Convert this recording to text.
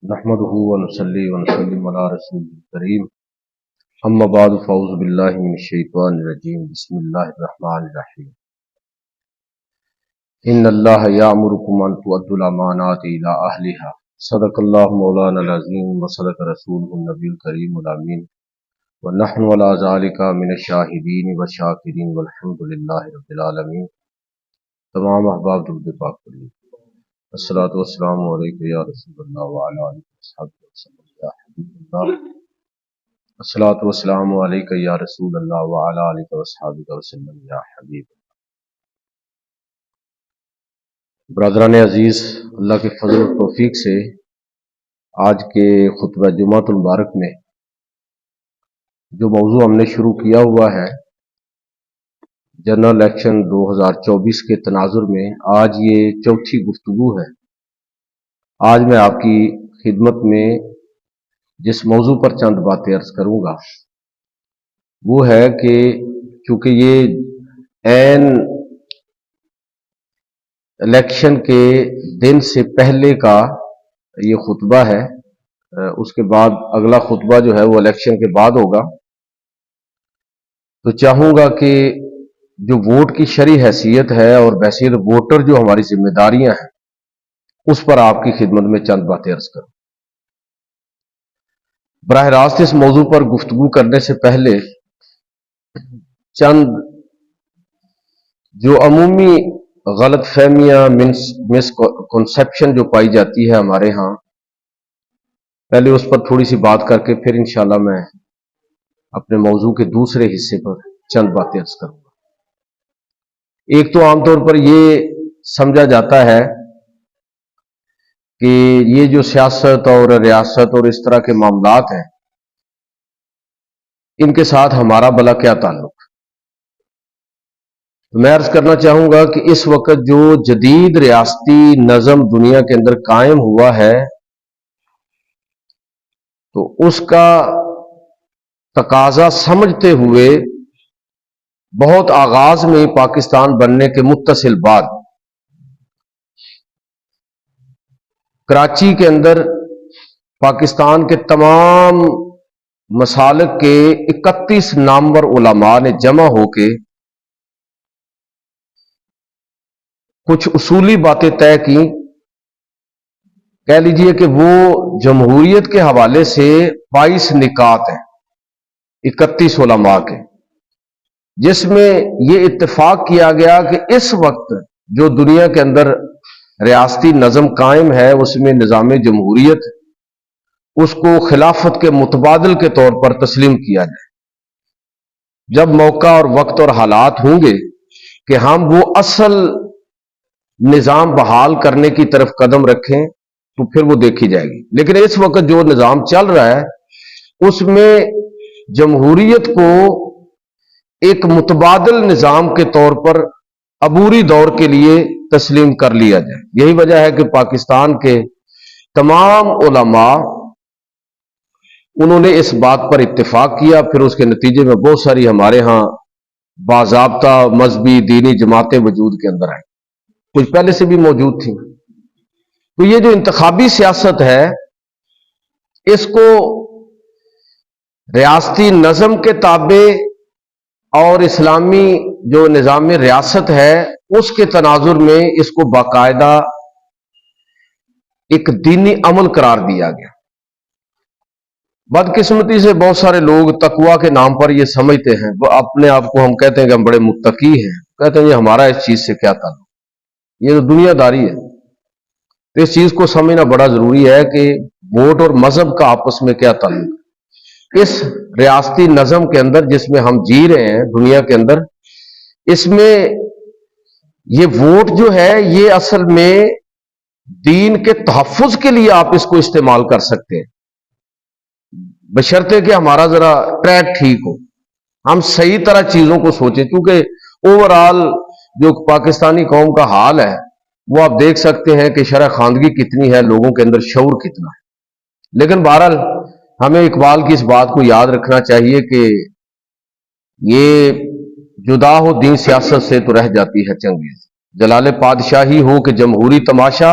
نحمده ونصلي ونسلم على رسول الكريم اما بعد فاعوذ بالله من الشیطان الرجیم بسم اللہ الرحمن الرحیم ان اللہ یامرکم ان تؤدوا الامانات الى اہلها صدق اللہ مولانا العظیم وصدق رسولہ النبی الکریم الامین ونحن على ذلك من الشاہدین والشاکرین والحمد للہ رب العالمین۔ تمام احباب درود پاک پڑھیے۔ الصلاۃ والسلام علیکم یا رسول اللہ وعلی آلہ وصحبہ وسلم یا حبیب اللہ۔ الصلاۃ والسلام علیکم یا رسول اللہ وعلی آلہ وصحبہ وسلم یا حبیب اللہ۔ برادران عزیز، اللہ کے فضل و توفیق سے آج کے خطبہ جمعۃ المبارک میں جو موضوع ہم نے شروع کیا ہوا ہے جنرل الیکشن 2024 کے تناظر میں، آج یہ چوتھی گفتگو ہے۔ آج میں آپ کی خدمت میں جس موضوع پر چند باتیں عرض کروں گا وہ ہے کہ چونکہ یہ عین الیکشن کے دن سے پہلے کا یہ خطبہ ہے، اس کے بعد اگلا خطبہ جو ہے وہ الیکشن کے بعد ہوگا، تو چاہوں گا کہ جو ووٹ کی شرعی حیثیت ہے اور بحیثیت ووٹر جو ہماری ذمہ داریاں ہیں اس پر آپ کی خدمت میں چند باتیں عرض کروں۔ براہ راست اس موضوع پر گفتگو کرنے سے پہلے چند جو عمومی غلط فہمیاں مس کنسپشن جو پائی جاتی ہے ہمارے ہاں، پہلے اس پر تھوڑی سی بات کر کے پھر انشاءاللہ میں اپنے موضوع کے دوسرے حصے پر چند باتیں عرض کروں گا۔ ایک تو عام طور پر یہ سمجھا جاتا ہے کہ یہ جو سیاست اور ریاست اور اس طرح کے معاملات ہیں ان کے ساتھ ہمارا بھلا کیا تعلق ہے۔ میں عرض کرنا چاہوں گا کہ اس وقت جو جدید ریاستی نظم دنیا کے اندر قائم ہوا ہے تو اس کا تقاضا سمجھتے ہوئے بہت آغاز میں پاکستان بننے کے متصل بعد کراچی کے اندر پاکستان کے تمام مسالک کے 31 نامور علماء نے جمع ہو کے کچھ اصولی باتیں طے کی۔ کہہ لیجئے کہ وہ جمہوریت کے حوالے سے 22 نکات ہیں 31 علماء کے، جس میں یہ اتفاق کیا گیا کہ اس وقت جو دنیا کے اندر ریاستی نظم قائم ہے اس میں نظام جمہوریت اس کو خلافت کے متبادل کے طور پر تسلیم کیا جائے۔ جب موقع اور وقت اور حالات ہوں گے کہ ہم وہ اصل نظام بحال کرنے کی طرف قدم رکھیں تو پھر وہ دیکھی جائے گی، لیکن اس وقت جو نظام چل رہا ہے اس میں جمہوریت کو ایک متبادل نظام کے طور پر عبوری دور کے لیے تسلیم کر لیا جائے۔ یہی وجہ ہے کہ پاکستان کے تمام علماء انہوں نے اس بات پر اتفاق کیا، پھر اس کے نتیجے میں بہت ساری ہمارے ہاں باضابطہ مذہبی دینی جماعتیں وجود کے اندر آئیں، کچھ پہلے سے بھی موجود تھیں۔ تو یہ جو انتخابی سیاست ہے اس کو ریاستی نظم کے تابع اور اسلامی جو نظام ریاست ہے اس کے تناظر میں اس کو باقاعدہ ایک دینی عمل قرار دیا گیا۔ بدقسمتی سے بہت سارے لوگ تقویٰ کے نام پر یہ سمجھتے ہیں، وہ اپنے آپ کو ہم کہتے ہیں کہ ہم بڑے متقی ہیں، کہتے ہیں یہ ہمارا اس چیز سے کیا تعلق، یہ تو دنیا داری ہے۔ تو اس چیز کو سمجھنا بڑا ضروری ہے کہ ووٹ اور مذہب کا آپس میں کیا تعلق ہے۔ اس ریاستی نظم کے اندر جس میں ہم جی رہے ہیں دنیا کے اندر، اس میں یہ ووٹ جو ہے یہ اصل میں دین کے تحفظ کے لیے آپ اس کو استعمال کر سکتے ہیں، بشرطے کہ ہمارا ذرا ٹریک ٹھیک ہو، ہم صحیح طرح چیزوں کو سوچیں، کیونکہ اوورآل جو پاکستانی قوم کا حال ہے وہ آپ دیکھ سکتے ہیں کہ شرح خواندگی کتنی ہے، لوگوں کے اندر شعور کتنا ہے۔ لیکن بہرحال ہمیں اقبال کی اس بات کو یاد رکھنا چاہیے کہ یہ جدا ہو دین سیاست سے تو رہ جاتی ہے چنگیز، جلال پادشاہی ہو کہ جمہوری تماشا،